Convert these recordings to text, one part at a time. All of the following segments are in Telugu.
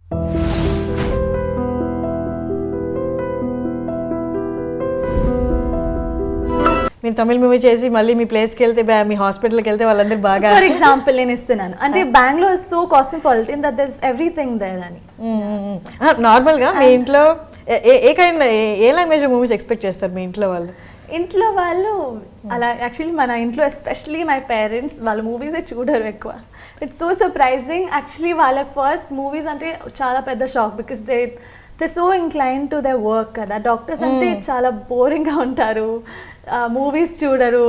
మీరు తమిళ మూవీ చేసి మళ్ళీ మీ ప్లేస్కి వెళ్తే మీ హాస్పిటల్కి వెళ్తే వాళ్ళందరూ బాగా, ఫర్ ఎగ్జాంపుల్ నేను ఇస్తున్నాను అంటే Bengaluru is so cosmopolitan that there is everything there అని. నార్మల్గా మీ ఇంట్లో ఏ లాంగ్వేజ్ మూవీస్ ఎక్స్పెక్ట్ చేస్తారు మీ ఇంట్లో వాళ్ళు? ఇంట్లో వాళ్ళు అలా యాక్చువల్లీ మన ఇంట్లో ఎస్పెషలీ మై పేరెంట్స్ వాళ్ళ మూవీసే చూడరు ఎక్కువ. It's so surprising actually. వాళ్ళకి ఫస్ట్ మూవీస్ అంటే చాలా పెద్ద shock because they so incline to they work కదా. డాక్టర్స్ అంటే చాలా బోరింగ్గా ఉంటారు, మూవీస్ చూడరు.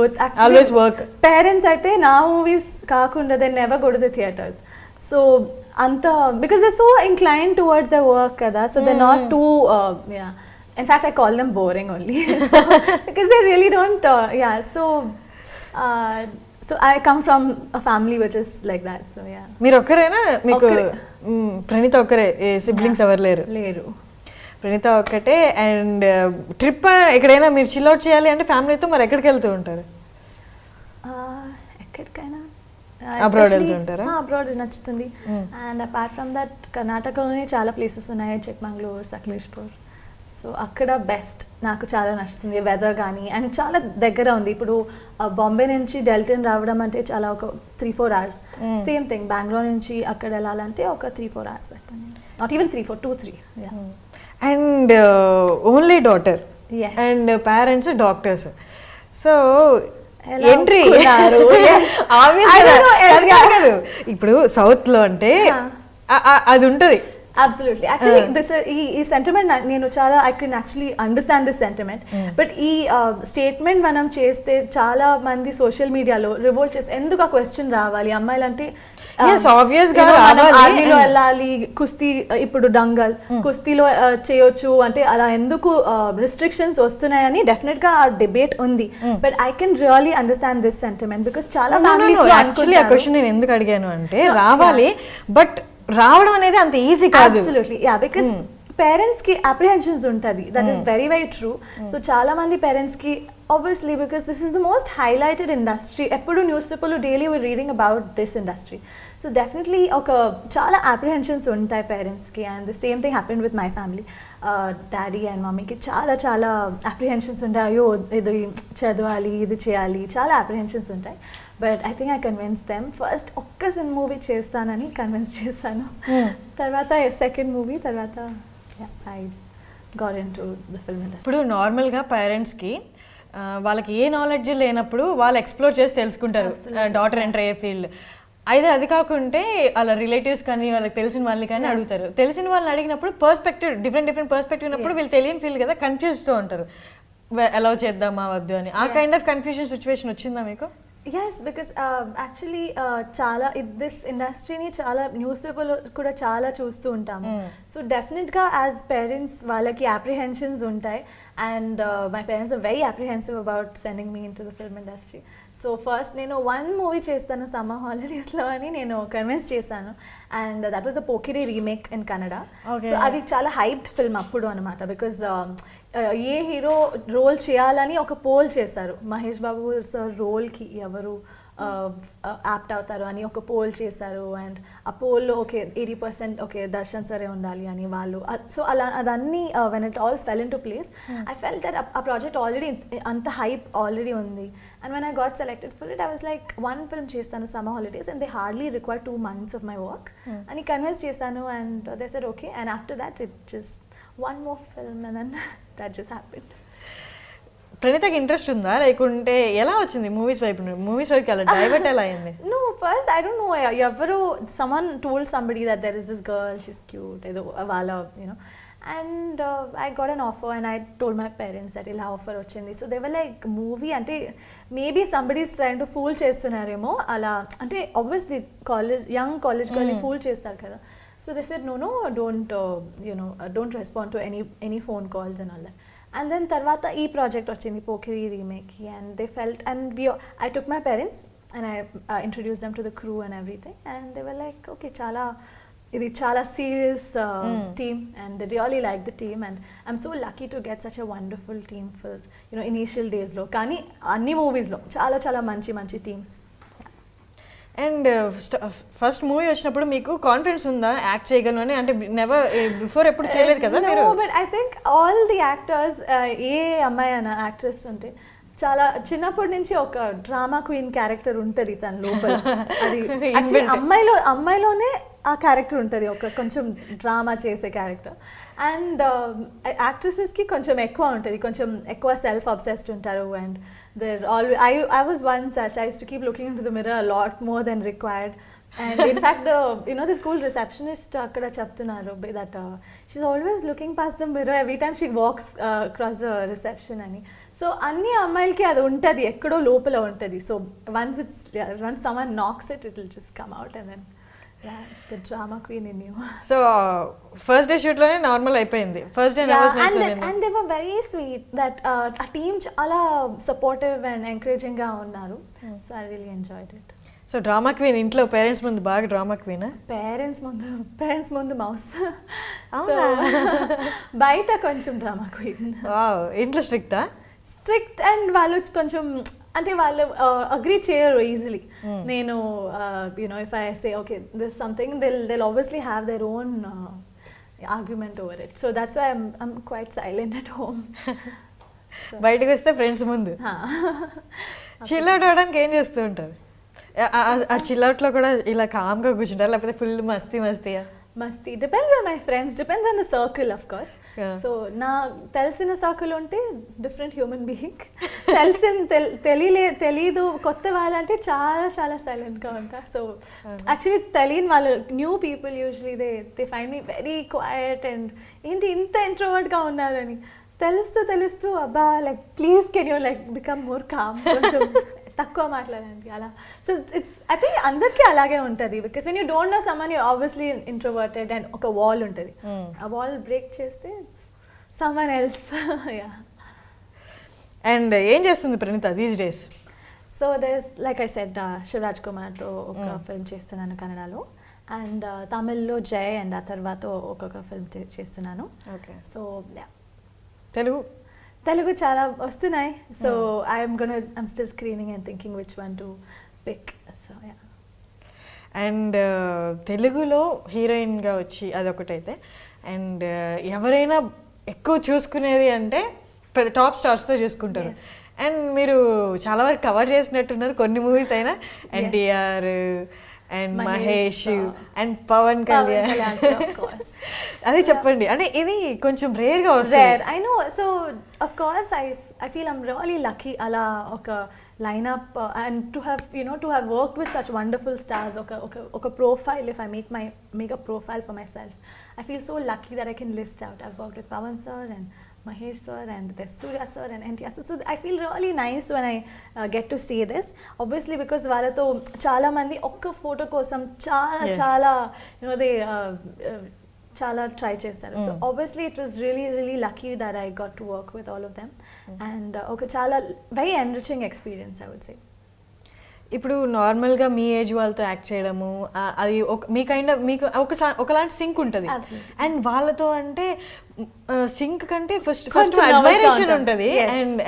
పేరెంట్స్ అయితే నా మూవీస్ కాకుండా they never go to the theatres. So అంత because they so inclined towards the work కదా. So they not too in fact I call them boring only because they really don't so I come from a family which is like that. So yeah. మీరు ఒక్కరేనా? మీకు ప్రణీత ఒక్కరే, సిబ్లింగ్స్ ఎవరు లేరు? ప్రణీత ఒక్కటే. అండ్ ట్రిప్ ఎక్కడైనా మీరు చిల్ అవుట్ చేయాలి అంటే ఫ్యామిలీతో మరి ఎక్కడికి వెళ్తూ ఉంటారు? ఎక్కడికైనా అబ్రాడ్ వెళ్తూ ఉంటారా? అబ్రాడ్ నచ్చుతుంది. అండ్ అపార్ట్ ఫ్రమ్ దట్ కర్ణాటకలోనే చాలా ప్లేసెస్ ఉన్నాయి, చిక్మంగళూరు, సకలేష్పూర్. సో అక్కడ బెస్ట్ నాకు చాలా నచ్చుతుంది వెదర్ కానీ. అండ్ చాలా దగ్గర ఉంది. ఇప్పుడు బాంబే నుంచి డెల్టన్ రావడం అంటే చాలా ఒక 3-4 hours. సేమ్ థింగ్ బెంగళూరు నుంచి అక్కడ వెళ్ళాలంటే ఒక 3-4 hours పడుతుంది. Not even 3-4, 2-3. And only daughter and parents doctors. So entry ఇప్పుడు సౌత్ లో అంటే అది ఉంటుంది. Absolutely. Actually, this ఈ సెంటిమెంట్ నేను చాలా I can actually understand this sentiment. But ఈ స్టేట్మెంట్ మనం చేస్తే చాలా మంది సోషల్ మీడియాలో రివోల్ట్ చేస్తే ఎందుకు ఆ క్వశ్చన్ రావాలి అమ్మాయిలు అంటే ఆర్మీలో వెళ్ళాలి, కుస్తీ ఇప్పుడు డంగల్ కుస్తీలో చేయొచ్చు అంటే అలా ఎందుకు రిస్ట్రిక్షన్స్ వస్తున్నాయని డెఫినెట్ గా ఆ డిబేట్ ఉంది. But I can really understand this sentiment because చాలా యాక్చువల్లీ ఆ క్వశ్చన్ నేను ఎందుకు అడిగాను అంటే రావాలి బట్ రావడం అనేది అంత ఈజీ కాదు. అబ్సల్యూట్లీ యా, బికాస్ పేరెంట్స్ కి అప్రిహెన్షన్స్ ఉంటుంది. That is very very true. So చాలా మంది పేరెంట్స్ కి obviously because this is the most highlighted industry, eppudu newspaper daily we're reading about this industry. So definitely oka chaala apprehensions untai parents ki, and the same thing happened with my family. Daddy and mommy ki chaala apprehensions untai, ayo idu chaduvali idu cheyali, chaala apprehensions untai. But I think I convinced them. First okka sin movie chestanani convince chesanu, tarvata second movie tarvata I got into the film industry. ఇప్పుడు నార్మల్ గా పేరెంట్స్ కి వాళ్ళకి ఏ నాలెడ్జ్ లేనప్పుడు వాళ్ళు ఎక్స్ప్లోర్ చేసి తెలుసుకుంటారు డాటర్ ఎంటర్ అయ్యే ఫీల్డ్. అయితే అది కాకుంటే అలా రిలేటివ్స్ కానీ వాళ్ళకి తెలిసిన వాళ్ళని కానీ అడుగుతారు. తెలిసిన వాళ్ళని అడిగినప్పుడు పర్స్పెక్టివ్ డిఫరెంట్ పర్స్పెక్టివ్ ఉన్నప్పుడు వీళ్ళు తెలియని ఫీల్ కదా, కన్ఫ్యూజ్తో ఉంటారు అలౌ చేద్దామా వద్దు అని. ఆ కైండ్ ఆఫ్ కన్ఫ్యూజన్ సిచ్యువేషన్ వచ్చిందా మీకు? Yes, because actually చాలా this industryని చాలా న్యూస్ పేపర్లో కూడా చాలా చూస్తూ ఉంటాము. సో డెఫినెట్గా యాజ్ పేరెంట్స్ వాళ్ళకి అప్రిహెన్షన్స్ ఉంటాయి. And my parents are very apprehensive about sending me into the film industry. So first నేను 1 మూవీ చేస్తాను సమ్మర్ హాలిడేస్లో అని నేను కన్విన్స్ చేశాను. And that was the Pokiri remake in Kannada. So అది చాలా హైప్డ్ ఫిల్మ్ అప్పుడు అనమాట. బికాజ్ ఏ హీరో రోల్ చేయాలని ఒక పోల్ చేశారు. మహేష్ బాబు సార్ రోల్కి ఎవరు యాప్ట్ అవుతారు అని ఒక పోల్ చేశారు. అండ్ ఆ పోల్లో ఓకే 80% ఓకే దర్శన్ సరే ఉండాలి అని వాళ్ళు. సో అలా అదన్నీ when it all fell in to place I felt that ఆ ప్రాజెక్ట్ ఆల్రెడీ అంత హైప్ ఆల్రెడీ ఉంది. And when I got selected for it I was like 1 film చేస్తాను summer holidays and they hardly require 2 months of my work అని కన్విన్స్ చేశాను. And they said okay. And after that it just 1 more film and then that just happened. ప్రణీతకి ఇంట్రెస్ట్ ఉందా లేకుంటే ఎలా వచ్చింది మూవీస్ వైపు? మూవీస్ వైపు అలా డైవర్ట్ ఎలా అయింది? No, first I don't know, ఎవరు someone told somebody that there is this girl, she's cute, ఏదో వాళ్ళ and I got an offer and I told my parents that ఇలా ఆఫర్ వచ్చింది. So they were like movie అంటే maybe somebody is trying to fool చేస్తున్నారేమో అలా. అంటే ఆబ్వియస్లీ యంగ్ కాలేజ్ గర్ల్ని ఫూల్ చేస్తారు కదా. So they said no, don't respond to any phone calls and all that. And then tarvata ee project ochindi Pokiri remake, and they felt, and I took my parents and I introduced them to the crew and everything, and they were like okay idi chala serious team, and they really liked the team, and I'm so lucky to get such a wonderful team for initial days lo kani anni movies lo chala manchi teams. And first movie వచ్చినప్పుడు మీకు కాన్ఫిడెన్స్ ఉందా యాక్ట్ చేయగలను అని? అంటే నెవర్ బిఫోర్ ఎప్పుడు చేయలేదు కదా మీరు? But I think all the actors, ఏ అమ్మాయి అయినా యాక్ట్రెస్ ఉంటే చాలా చిన్నప్పటి నుంచి ఒక డ్రామా క్వీన్ క్యారెక్టర్ ఉంటుంది తన లోపల. అది actually అమ్మాయిలోనే ఆ క్యారెక్టర్ ఉంటుంది, ఒక కొంచెం డ్రామా చేసే క్యారెక్టర్. అండ్ యాక్ట్రెసెస్కి కొంచెం ఎక్కువ ఉంటుంది, కొంచెం ఎక్కువ సెల్ఫ్ అబ్సెస్డ్ ఉంటారు. And they're always I was once such. I used to keep looking into the mirror a lot more than required. And in fact, the school receptionist akkada cheptunnaru that she's always looking past the mirror every time she walks across the reception ani. So anni ammayilki adi untadi, ekkado lopala untadi. So once someone knocks it will just come out, and then the drama queen in you. So first day shoot లోనే నార్మల్ అయిపోయింది. First day nervousness and they were very sweet, that a team చాలా supportive and encouraging గా ఉన్నారు. So I really enjoyed it. So drama queen ఇంట్లో పేరెంట్స్ ముందు బాగా డ్రామా క్వీనా? పేరెంట్స్ ముందు మౌస్, బయట కొంచెం డ్రామా క్వీన్. వావ్, ఇంట్లో స్ట్రిక్టా? స్ట్రిక్ట్, అండ్ వాళ్ళు కొంచెం అంటే వాళ్ళు అగ్రీ చేయరు ఈజీలీ. నేను if I say okay this something, they'll obviously have their own argument over it. So that's why I'm quite silent at home. బయటకు వస్తే ఫ్రెండ్స్ ముందు చిల్ అవుట్ అవడానికి ఏం చేస్తూ ఉంటారు? ఆ చిల్ అవుట్లో కూడా ఇలా కామ్గా కూర్చుంటారు, లేకపోతే full Masti depends on my friends, depends on the circle of course. So నా తెలిసిన సర్కిల్ ఉంటే డిఫరెంట్ హ్యూమన్ బీయింగ్, తెలీదు కొత్త వాళ్ళంటే చాలా చాలా సైలెంట్గా ఉంటా. సో యాక్చువల్లీ తెలియని వాళ్ళు, new people usually they find me very quiet, and ఏంటి ఇంత ఇంట్రోవర్ట్గా ఉన్నారని తెలుస్తూ అబ్బా like please can you like become more calm, కొంచెం తక్కువ మాట్లాడండి అలా. సో ఇట్స్ ఐ థింక్ అందరికీ అలాగే ఉంటుంది, because when you don't know someone you obviously introverted, and ఒక వాల్ ఉంటుంది, ఆ వాల్ బ్రేక్ చేస్తే సమ్మన్ ఎల్స్. యా. అండ్ ఏం చేస్తుంది Praneetha these days? So there like I said Shivaraj కుమార్తో ఒక ఫిల్మ్ చేస్తున్నాను కన్నడలో, అండ్ తమిళ్లో జై, అండ్ ఆ తర్వాత ఒక్కొక్క ఫిల్మ్ చేస్తున్నాను. ఓకే. సో తెలుగు చాలా వస్తున్నాయి. So I'm still screening and thinking which one to pick. So yeah. And తెలుగులో హీరోయిన్గా వచ్చి అదొకటైతే, అండ్ ఎవరైనా ఎక్కువ చూసుకునేది అంటే టాప్ స్టార్స్తో చూసుకుంటారు. అండ్ మీరు చాలా వరకు కవర్ చేసినట్టున్నారు కొన్ని మూవీస్ అయినా, ఎన్టీఆర్ అండ్ మహేష్ అండ్ పవన్ కళ్యాణ్. అదే చెప్పండి, అంటే ఇది కొంచెం రేర్గా వస్తుంది. I know. So of course I feel I'm really lucky అలా ఒక lineup and to have worked with such wonderful stars. ఒక profile, if I make a profile for myself, I feel so lucky that I can list out. I've worked with Pawan sir and Mahesh sir and there's Surya sir and NTR. So I feel really nice when I get to see this. Obviously because వాళ్ళతో చాలా మంది ఒక్క ఫోటో కోసం చాలా they చాలా ట్రై చేస్తారు. So obviously it was really lucky that I got to work with all of them, and ఒక చాలా very enriching experience I would say. ఇప్పుడు నార్మల్గా మీ ఏజ్ వాళ్ళతో యాక్ట్ చేయడము అది మీకు ఒకలాంటి సింక్ ఉంటుంది, అండ్ వాళ్ళతో అంటే సింక్ కంటే ఫస్ట్ అడ్మైరేషన్ ఉంటుంది, and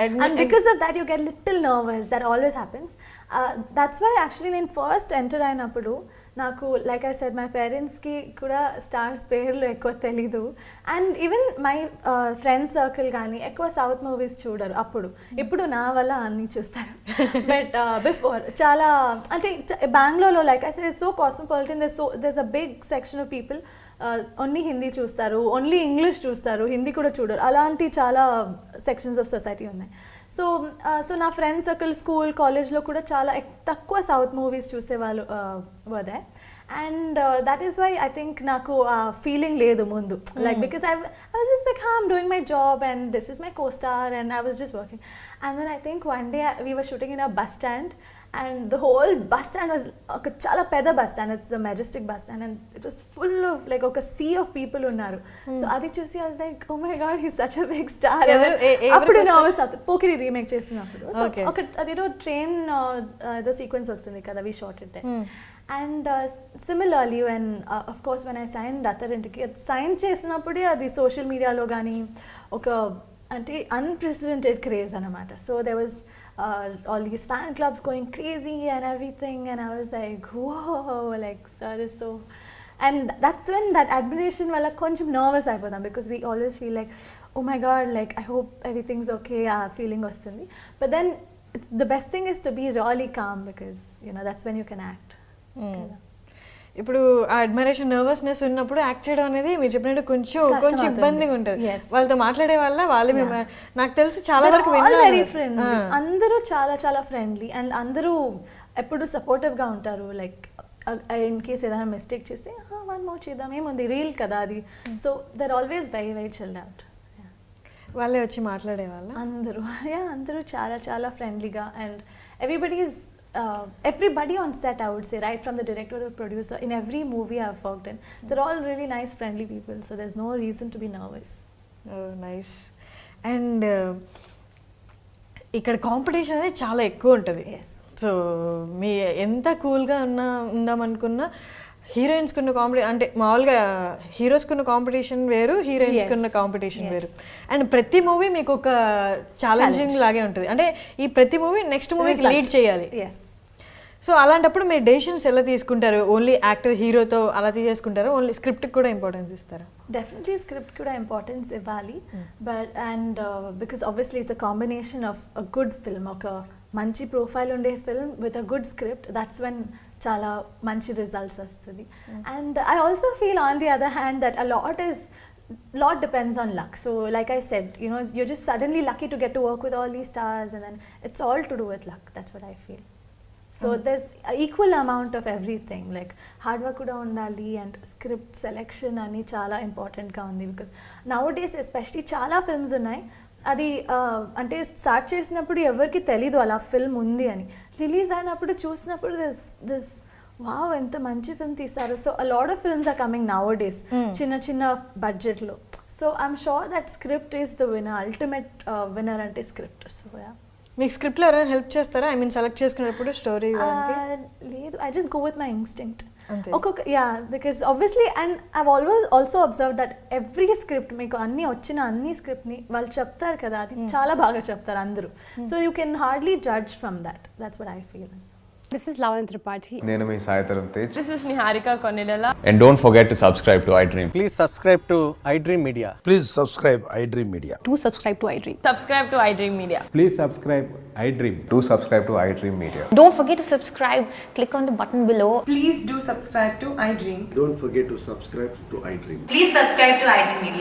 because of that you get little nervous. That always happens. That's why actually నేను ఫస్ట్ ఎంటర్ అయినప్పుడు నాకు లైక్ ఐ సెడ్ మై పేరెంట్స్కి కూడా స్టార్స్ పేర్లు ఎక్కువ తెలీదు, and even my friends circle కానీ ఎక్కువ సౌత్ మూవీస్ చూడరు అప్పుడు. ఇప్పుడు నా వల్ల అన్నీ చూస్తారు. బట్ బిఫోర్ చాలా అంటే బెంగళూరులో like I said so cosmopolitan, there's a big section of people only Hindi చూస్తారు, ఓన్లీ ఇంగ్లీష్ చూస్తారు, హిందీ కూడా చూడరు. అలాంటి చాలా సెక్షన్స్ ఆఫ్ సొసైటీ ఉన్నాయి. సో నా ఫ్రెండ్స్ సర్కిల్ స్కూల్ కాలేజ్లో కూడా చాలా తక్కువ సౌత్ మూవీస్ చూసేవాళ్ళు వదే, and that is why I think నాకు ఆ ఫీలింగ్ లేదు ముందు, like because I was just like I'm doing my job and this is my co-star and I was just working, and then I think one day we were shooting in a bus stand, and the whole bus stand was oka chala pedda bus stand, it's the Majestic bus stand, and it was full of like oka sea of people unnaru. So adi chusi I was like oh my god he's such a big star. Appudu na avasathu Pokiri remake chestunnappudu oka adiro train the sequence vastundi kada, we shot it there. And similarly when of course when I signed Attarinti sign chesinappude adi social media lo gaani oka అంటే అన్ప్రెసిడెంటెడ్ క్రేజ్ అనమాట. So there was all these fan clubs going crazy and everything, and I was like, whoa, like sir is so. And that's when that admiration wala koncham nervous అయిపోతాం, because we always feel like, oh my god, like I hope everything's okay, feeling వస్తుంది. But then the best thing is to be really calm, because that's when you can act. ఇప్పుడు ఆ అడ్మైరేషన్ నర్వస్నెస్ ఉన్నప్పుడు యాక్ట్ చేయడం అనేది మీరు చెప్పినట్టు కొంచెం ఇబ్బందిగా ఉంటుంది. వాళ్ళతో మాట్లాడే వాళ్ళు నాకు తెలిసి చాలా వరకు వెరీ ఫ్రెండ్లీ, అందరూ చాలా చాలా ఫ్రెండ్లీ, అండ్ అందరూ ఎప్పుడు సపోర్టివ్ గా ఉంటారు. లైక్ ఇన్ కేస్ ఏదైనా మిస్టేక్ చేస్తే వన్ మోర్ చేద్దాం, ఏముంది రీల్ కదా అది. So they're always very very chilled out. వాళ్ళే వచ్చి మాట్లాడే వాళ్ళ అందరూ చాలా చాలా ఫ్రెండ్లీగా, and everybody on set, I would say, right from the director to the producer, in every movie I've worked in, they're all really nice, friendly people, so there's no reason to be nervous. Oh, nice. And ఇక్కడ కాంపిటీషన్ అనేది చాలా ఎక్కువ ఉంటుంది. సో మీ ఎంత కూల్గా ఉందామనుకున్నా హీరోయిన్స్కున్న కాంపిటీషన్ అంటే మామూలుగా హీరోస్కున్న కాంపిటీషన్ వేరు, హీరోయిన్స్కున్న కాంపిటీషన్ వేరు. అండ్ ప్రతి మూవీ మీకు ఒక ఛాలెంజింగ్ లాగే ఉంటుంది. అంటే ఈ ప్రతి మూవీ నెక్స్ట్ మూవీకి లీడ్ చేయాలి. సో అలాంటప్పుడు మీరు డెసిషన్స్ ఎలా తీసుకుంటారు? ఓన్లీ యాక్టర్ హీరోతో అలా తీసేసుకుంటారు, ఓన్లీ స్క్రిప్ట్కి కూడా ఇంపార్టెన్స్ ఇస్తారా? డెఫినెట్లీ స్క్రిప్ట్ కూడా ఇంపార్టెన్స్ ఇవ్వాలి. But and because obviously it's a combination of a good film, ఒక మంచి ప్రొఫైల్ ఉండే film with a good script, that's when చాలా మంచి రిజల్ట్స్ వస్తుంది. And I also feel on the other hand that a lot depends on luck. So like I said, you're just suddenly lucky to get to work with all these stars, and then it's all to do with luck. That's what I feel. So there's an equal amount of everything, like hard work kuda undali, and script selection ani chala important ga undi, because nowadays especially chala films unnai అది అంటే స్టార్ట్ చేసినప్పుడు ఎవరికి తెలీదు అలా ఫిల్మ్ ఉంది అని, రిలీజ్ అయినప్పుడు చూసినప్పుడు దిస్ వావ్ ఎంత మంచి ఫిల్మ్ తీస్తారు. So a lot of films are coming nowadays చిన్న చిన్న బడ్జెట్లో. So I'm sure that script is the winner, ultimate winner అంటే స్క్రిప్ట్. సో మీకు స్క్రిప్ట్లో ఎవరైనా హెల్ప్ చేస్తారా? ఐ మీన్ సెలెక్ట్ చేసుకునేటప్పుడు స్టోరీ? లేదు, I just go with my instinct. Because obviously, and I've always also observe that every script మీకు అన్ని స్క్రిప్ట్ని వాళ్ళు చెప్తారు కదా, అది చాలా బాగా చెప్తారు అందరూ. So you can hardly judge from that's what I feel. This is Lavan Tripathi. నేను మీ Sai Dharam Tej. This is Niharika Konilala. And don't forget to subscribe to iDream. Please subscribe to iDream Media. Please subscribe iDream Media. Do subscribe to iDream. Subscribe to iDream Media. Please subscribe iDream. Do subscribe to iDream Media. Don't forget to subscribe. Click on the button below. Please do subscribe to iDream. Don't forget to subscribe to iDream. Please subscribe to iDream Media.